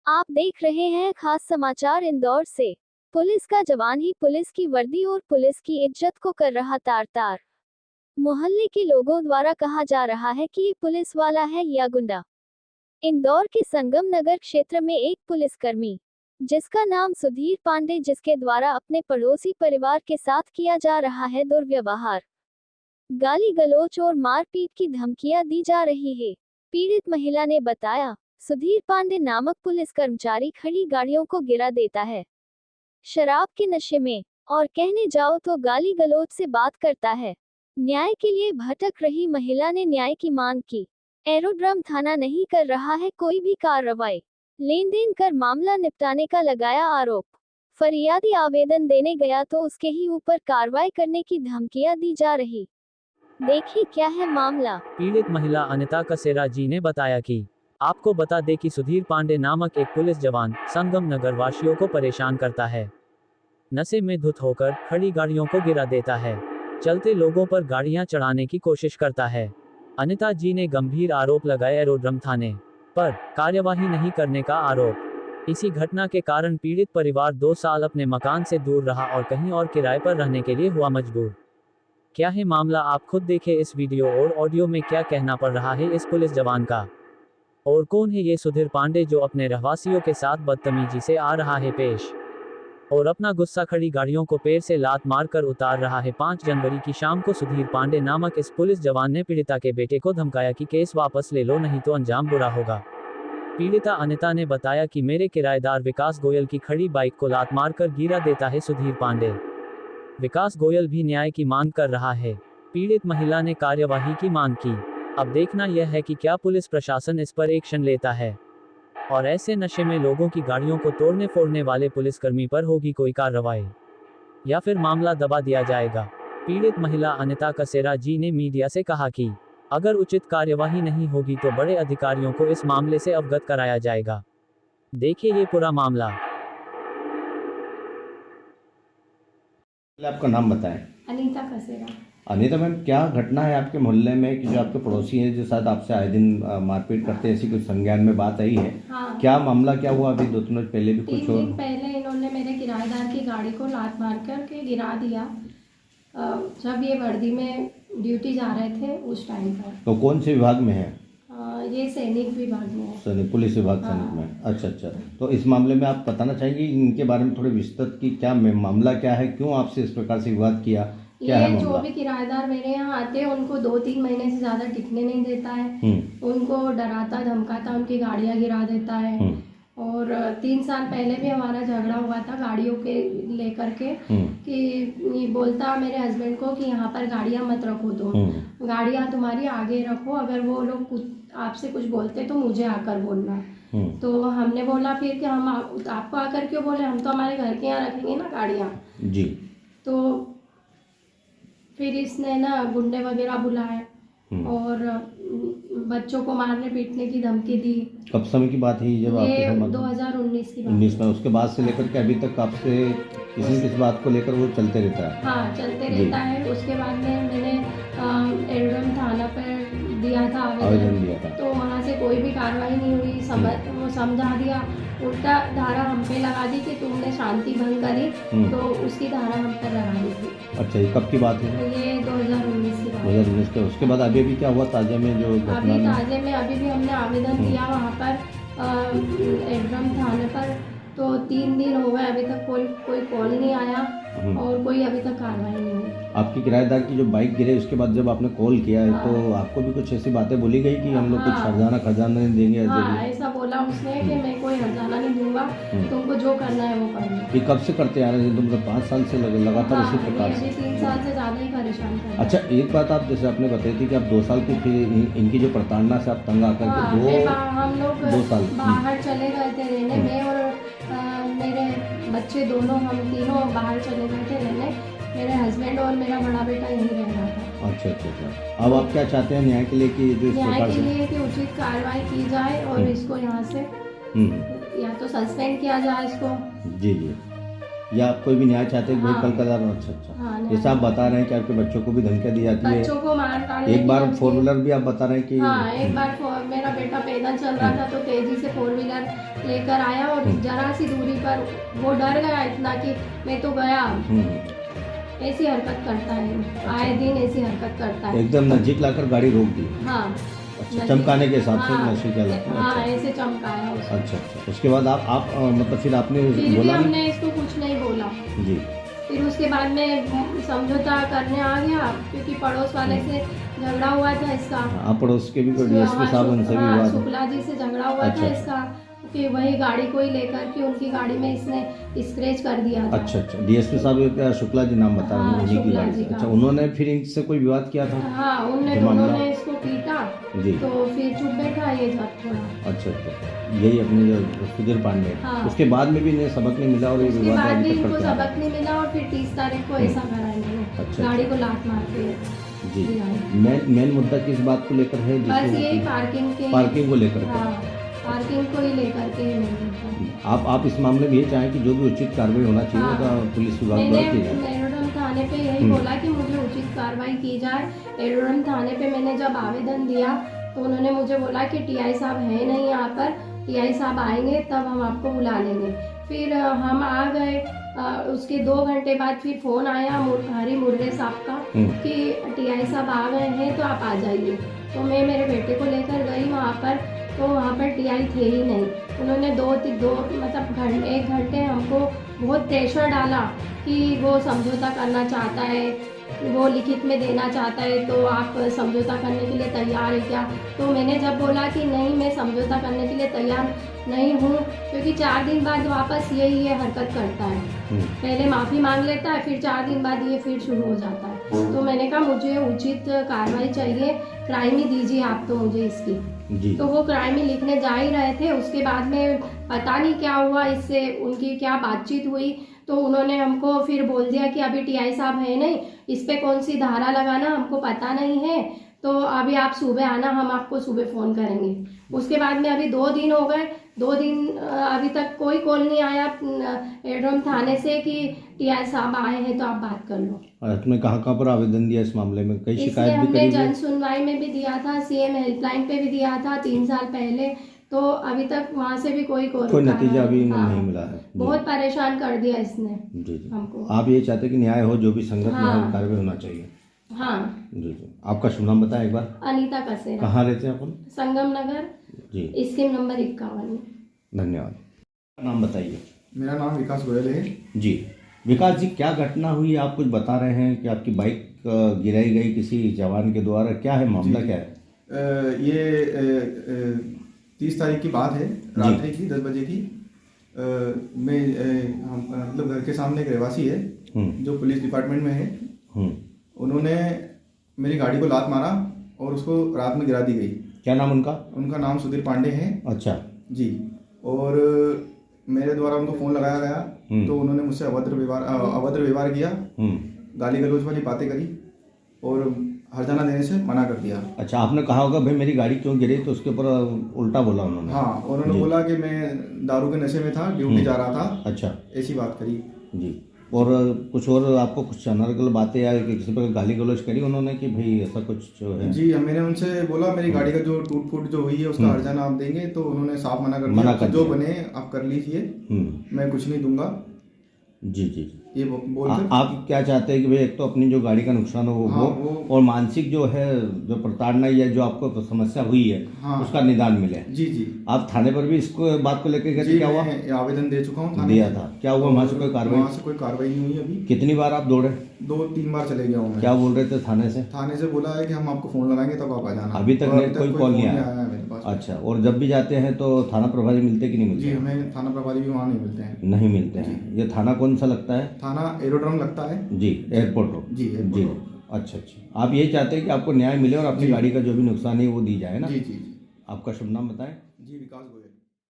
आप देख रहे हैं खास समाचार इंदौर से। पुलिस का जवान ही पुलिस की वर्दी और पुलिस की इज्जत को कर रहा तार-तार। मोहल्ले के लोगों द्वारा कहा जा रहा है कि ये पुलिस वाला है या गुंडा। इंदौर के संगम नगर क्षेत्र में एक पुलिसकर्मी, जिसका नाम सुधीर पांडे, जिसके द्वारा अपने पड़ोसी परिवार के साथ किया जा रहा है दुर्व्यवहार, गाली गलौज और मारपीट की धमकियां दी जा रही है। पीड़ित महिला ने बताया, सुधीर पांडे नामक पुलिस कर्मचारी खड़ी गाड़ियों को गिरा देता है, शराब के नशे में, और कहने जाओ तो गाली गलौज से बात करता है। न्याय के लिए भटक रही महिला ने न्याय की मांग की। एरोड्रम थाना नहीं कर रहा है कोई भी कार्रवाई, लेन देन कर मामला निपटाने का लगाया आरोप। फरियादी आवेदन देने गया तो उसके ही ऊपर कार्रवाई करने की धमकियां दी जा रही। देखिए क्या है मामला। पीड़ित महिला अनिता कसेरा जी ने बताया कि आपको बता दें कि सुधीर पांडे नामक एक पुलिस जवान संगम नगर वासियों को परेशान करता है। नशे में धुत होकर खड़ी गाड़ियों को गिरा देता है, चलते लोगों पर गाड़ियां चढ़ाने की कोशिश करता है। अनिता जी ने गंभीर आरोप लगाए एरोड्रम थाने पर कार्यवाही नहीं करने का आरोप। इसी घटना के कारण पीड़ित परिवार 2 साल अपने मकान से दूर रहा और कहीं और किराए पर रहने के लिए हुआ मजबूर। क्या है मामला, आप खुद देखें इस वीडियो और ऑडियो में क्या कहना पड़ रहा है इस पुलिस जवान का। और कौन है ये सुधीर पांडे जो अपने रहवासियों के साथ बदतमीजी से आ रहा है पेश, और अपना गुस्सा खड़ी गाड़ियों को पैर से लात मारकर उतार रहा है। 5 जनवरी की शाम को सुधीर पांडे नामक इस पुलिस जवान ने पीड़िता के बेटे को धमकाया कि केस वापस ले लो नहीं तो अंजाम बुरा होगा। पीड़िता अनिता ने बताया कि मेरे किराएदार विकास गोयल की खड़ी बाइक को लात मारकर गिरा देता है सुधीर पांडे। विकास गोयल भी न्याय की मांग कर रहा है। पीड़ित महिला ने कार्यवाही की मांग की। अब देखना यह है कि क्या पुलिस प्रशासन इस पर एक्शन लेता है, और ऐसे नशे में लोगों की गाड़ियों को तोड़ने फोड़ने वाले पुलिसकर्मी पर होगी कोई कार्रवाई, या फिर मामला दबा दिया जाएगा। पीड़ित महिला अनिता कसेरा जी ने मीडिया से कहा कि अगर उचित कार्यवाही नहीं होगी तो बड़े अधिकारियों को इस मामले से अवगत कराया जाएगा। देखिए ये पूरा मामला। पहले आपका नाम बताएं। अनीता कसेरा। अनीता मैम, क्या घटना है आपके मोहल्ले में कि जो आपके पड़ोसी हैं जो शायद आपसे आए दिन मारपीट करते हैं, ऐसी कुछ संज्ञान में बात आई है? हाँ, क्या मामला क्या हुआ? अभी 2-3 रोज पहले भी कुछ 3 दिन पहले इन्होंने मेरे किराएदार की गाड़ी को लात मार कर के गिरा दिया, जब ये वर्दी में ड्यूटी जा रहे थे उस टाइम पर। तो कौन से विभाग में है? ये सैनिक विभाग में है। सैनिक पुलिस विभाग सैनिक में। अच्छा अच्छा। तो इस मामले में आप बताना चाहेंगे इनके बारे में थोड़े विस्तृत की क्या मामला क्या है, क्यों आपसे इस प्रकार से विवाद किया, क्या है ये मामला? जो भी किराएदार मेरे यहाँ आते हैं उनको 2-3 महीने से ज़्यादा टिकने नहीं देता है। उनको डराता धमकाता उनकी गाड़ियाँ गिरा देता है। और 3 साल पहले भी हमारा झगड़ा हुआ था गाड़ियों के लेकर के, कि बोलता मेरे हस्बैंड को कि यहाँ पर गाड़ियाँ मत रखो, तो गाड़ियाँ तुम्हारी आगे रखो, अगर वो लोग आपसे कुछ बोलते तो मुझे आकर बोलना। तो हमने बोला फिर कि हम आपको आकर क्यों बोले, हम तो हमारे घर के यहाँ रखेंगे ना गाड़ियाँ जी। तो फिर इसने ना गुंडे वगैरह बुलाए और बच्चों को मारने पीटने की धमकी दी। कब समय की बात है जब ये आपके 2019 की बात? 19 में। उसके बाद से लेकर के अभी तक आपसे किसी न किसी बात को लेकर वो चलते रहता है? हाँ, चलते रहता है। उसके बाद में मैंने एरोड्रम थाना पर दिया था आवेदन दिया था, तो वहाँ से कोई भी कार्रवाई नहीं हुई। वो समझा दिया, उल्टा धारा हम पे लगा दी कि तुमने शांति भंग करी, तो उसकी धारा हम पर लगा दी थी। अच्छा, ये कब की बात है? ये 2019 की बात। 2019 के। उसके बाद अभी क्या हुआ ताजे में जो घटना? अभी ताजे में अभी भी हमने आवेदन दिया वहाँ पर एरोड्रम थाने पर, तो 3 दिन हो गए, अभी तक कोई कॉल नहीं आया और कोई अभी तक कार्रवाई नहीं हुई। आपकी किराएदार की जो बाइक गिरे उसके बाद जब आपने कॉल किया है, तो आपको भी कुछ ऐसी बातें बोली गई कि हम लोग कुछ खजाना नहीं देंगे? ऐसा बोला उसने कि मैं कोई खजाना नहीं दूंगा, तुमको जो करना है वो करना। ये कब से करते आ रहे हैं? तुम 5 साल से लगातार इसी प्रकार से? 3 साल से ज़्यादा ही परेशान कर। अच्छा, एक बात आप जैसे आपने बताई थी कि आप 2 साल की फिर इनकी जो प्रताड़ना से आप तंग आकर के हम लोग 2 साल बाहर चले गए थे रहने में, और मेरे बच्चे दोनों, हम तीनों बाहर चले गए थे रहने। मेरे हस्बैंड और मेरा बड़ा बेटा यहीं रह रहा था। अच्छा अच्छा अच्छा। अब आप क्या चाहते हैं न्याय के लिए कि जो न्याय के लिए कि उचित कार्रवाई की जाए और इसको यहाँ से या तो सस्पेंड किया जाए इसको। जी जी। या आप कोई भी न्याय चाहते हैं? हाँ। कल का। अच्छा अच्छा। जैसे आप बता रहे हैं कि आपके बच्चों को भी धमकियाँ दी जाती है, बच्चों को मार, एक बार 4 व्हीलर भी आप बता रहे हैं कि? हाँ, एक बार मेरा मेरा बेटा पैदल चल रहा था तो तेजी से 4 व्हीलर लेकर आया और जरा सी दूरी पर वो डर गया इतना कि मैं तो गया। ऐसी हरकत करता है, आए दिन ऐसी हरकत करता है। एकदम नजदीक लाकर गाड़ी रोक दी। हाँ, अच्छा, चमकाने के हिसाब से हाँ, नशे के हालत में। हाँ, अच्छा ऐसे चमकाया उसको। अच्छा। उसके बाद आप मतलब फिर आपने फिर भी बोला नहीं? हमने इसको कुछ नहीं बोला। जी। फिर उसके बाद में समझौता करने आ गया क्योंकि पड़ोस वाले से झगड़ा हुआ था इसका। आप पड़ोस के भी कोई डीएसपी साहब उनसे भी हाँ, बात? शुक्ला जी से झगड़ा हुआ अच्छा, था अच्छा। इसका कि वही गाड़ी को ही लेकर के उनकी गाड़ी में इसने स्क्रैच कर दिया था। अच्छा। डीएसपी साहब क्या शुक्ला जी नाम बता रहे हैं हाँ, उन्हीं की शुक्ला गाड़ी जी से? का। अच्छा, उन्होंने फिर इनसे कोई विवाद किया था? हाँ, उनने जो मामला- दोनों ने इसको पीटा जी। तो फिर चुप बैठा ये जब थोड़ा। अच्छा। यही अपने जो सुधीर पांडे। हाँ। उसके बाद में भी इन्हें सबक नहीं मिला और ये उसके विवाद बाद भी अभी तक इनको करते आ रहे सबक नहीं मिला और फिर 30 तारीख को ऐसा करा इन्होंने, अच्छा। गाड़ी को लात मार के। हैं। जी। दिया है। मेन मुद्दा किस बात को लेकर है? बस जिसको- यही पार्किंग पार्किंग को लेकर के। हाँ, पार्किंग को ही लेकर के ही नहीं होता। आप इस मामले में ये चाहें कि जो भी उचित कार्रवाई होना चाहिए हाँ। वो पुलिस विभाग मैंने द्वारा की जाए। एरोड्रम थाने पे यही बोला कि मुझे उचित कार्रवाई की जाए। एरोड्रम थाने पे मैंने जब आवेदन दिया तो उन्होंने मुझे बोला कि टीआई साहब है नहीं यहाँ पर, टीआई साहब आएंगे तब हम आपको बुला लेंगे। फिर हम आ गए। उसके 2 घंटे बाद फिर फ़ोन आया हरी मुर्रे साहब का कि टीआई साहब आ गए हैं तो आप आ जाइए। तो मैं मेरे बेटे को लेकर गई वहाँ पर, तो वहाँ पर टीआई थे ही नहीं। उन्होंने दो मतलब 1 घंटे हमको बहुत प्रेशर डाला कि वो समझौता करना चाहता है, वो लिखित में देना चाहता है, तो आप समझौता करने के लिए तैयार है क्या? तो मैंने जब बोला कि नहीं, मैं समझौता करने के लिए तैयार नहीं हूँ, क्योंकि 4 दिन बाद वापस ये हरकत करता है। पहले माफ़ी मांग लेता है, फिर 4 दिन बाद ये फिर शुरू हो जाता है। तो मैंने कहा मुझे उचित कार्रवाई चाहिए, क्राइम ही दीजिए आप तो मुझे इसकी। जी। तो वो क्राइम ही लिखने जा ही रहे थे। उसके बाद में पता नहीं क्या हुआ, इससे उनकी क्या बातचीत हुई, तो उन्होंने हमको फिर बोल दिया कि अभी टीआई साहब है नहीं, इस पे कौन सी धारा लगाना हमको पता नहीं है, तो अभी आप सुबह आना, हम आपको सुबह फ़ोन करेंगे। उसके बाद में अभी 2 दिन हो गए, 2 दिन अभी तक कोई कॉल नहीं आया एरोड्रम थाने से कि टीआई साहब आए हैं तो आप बात कर लो। और आपने कहाँ पर आवेदन दिया इस मामले में? कई इसलिए शिकायत भी हमने करी जन है? सुनवाई में भी दिया था, सीएम हेल्पलाइन पे भी दिया था 3 साल पहले, तो अभी तक वहाँ से भी कोई नतीजा अभी हाँ, नहीं मिला है। जी। बहुत परेशान कर दिया इसने जी। हमको। आप ये चाहते हैं कि न्याय हो, जो भी संगत हाँ। न्याय कार्रवाई होना चाहिए। हाँ। जी। आपका शुभ नाम बताएं एक बार। अनीता कसेरा, कहाँ रहते हैं अपन? संगम नगर, जी। स्कीम नंबर 51 में। धन्यवाद। नाम बताइए। मेरा नाम विकास गोयल है। जी। विकास जी, क्या घटना हुई? आप कुछ बता रहे हैं कि आपकी बाइक गिराई गई किसी जवान के द्वारा, क्या है मामला? क्या है? ये 30 तारीख की बात है, रात्रि की 10 बजे की। मैं मतलब घर के सामने एक रहवासी है जो पुलिस डिपार्टमेंट में है। उन्होंने मेरी गाड़ी को लात मारा और उसको रात में गिरा दी गई। क्या नाम उनका? उनका नाम सुधीर पांडे है। अच्छा जी। और मेरे द्वारा उनको फ़ोन लगाया गया तो उन्होंने मुझसे अभद्र व्यवहार किया, गाली गलौज वाली बातें करी और हर्जाना देने से मना कर दिया। अच्छा, आपने कहा होगा भाई मेरी गाड़ी क्यों गिरी, तो उसके ऊपर उल्टा बोला उन्होंने? हाँ, उन्होंने बोला कि मैं दारू के नशे में था, ड्यूटी जा रहा था। अच्छा, ऐसी बात करी। जी। और कुछ और आपको कुछ अनर्गल बातें या किसी पर गाली गलौज करी उन्होंने कि भाई ऐसा कुछ जो है? जी, मैंने उनसे बोला मेरी गाड़ी का जो टूट फूट जो हुई है उसका हर्जाना आप देंगे, तो उन्होंने साफ मना कर दिया। जो बने आप कर लीजिए, मैं कुछ नहीं दूंगा। जी जी। ये बोलकर आप क्या चाहते हैं कि भाई एक तो अपनी जो गाड़ी का नुकसान हो वो और मानसिक जो है जो प्रताड़ना या जो आपको समस्या हुई है उसका निदान मिले? जी जी। आप थाने पर भी इसको बात को लेकर गए? क्या हुआ? आवेदन दे चुका हूँ, दिया था। क्या हुआ वहाँ से कोई कार्रवाई? वहाँ से कोई कार्रवाई नहीं हुई अभी। कितनी बार आप दौड़े? 2-3 बार चले गया हूँ। क्या बोल रहे थे थाने से? थाने से बोला है कि हम आपको फोन लगाएंगे तब आप आ जाना। अभी तक कोई कॉल नहीं आया मेरे पास। अच्छा, और जब भी जाते हैं तो थाना प्रभारी मिलते कि नहीं मिलते? जी, हमें थाना प्रभारी भी वहाँ नहीं मिलते हैं। नहीं मिलते हैं। ये थाना कौन सा लगता है? थाना एरोड्रम लगता है। जी, एयरपोर्ट रोड। जी जी। अच्छा अच्छा। आप यही चाहते हैं कि आपको न्याय मिले और अपनी गाड़ी का जो भी नुकसान है वो दी जाए ना? जी जी। आपका शुभ नाम बताएं। जी, विकास।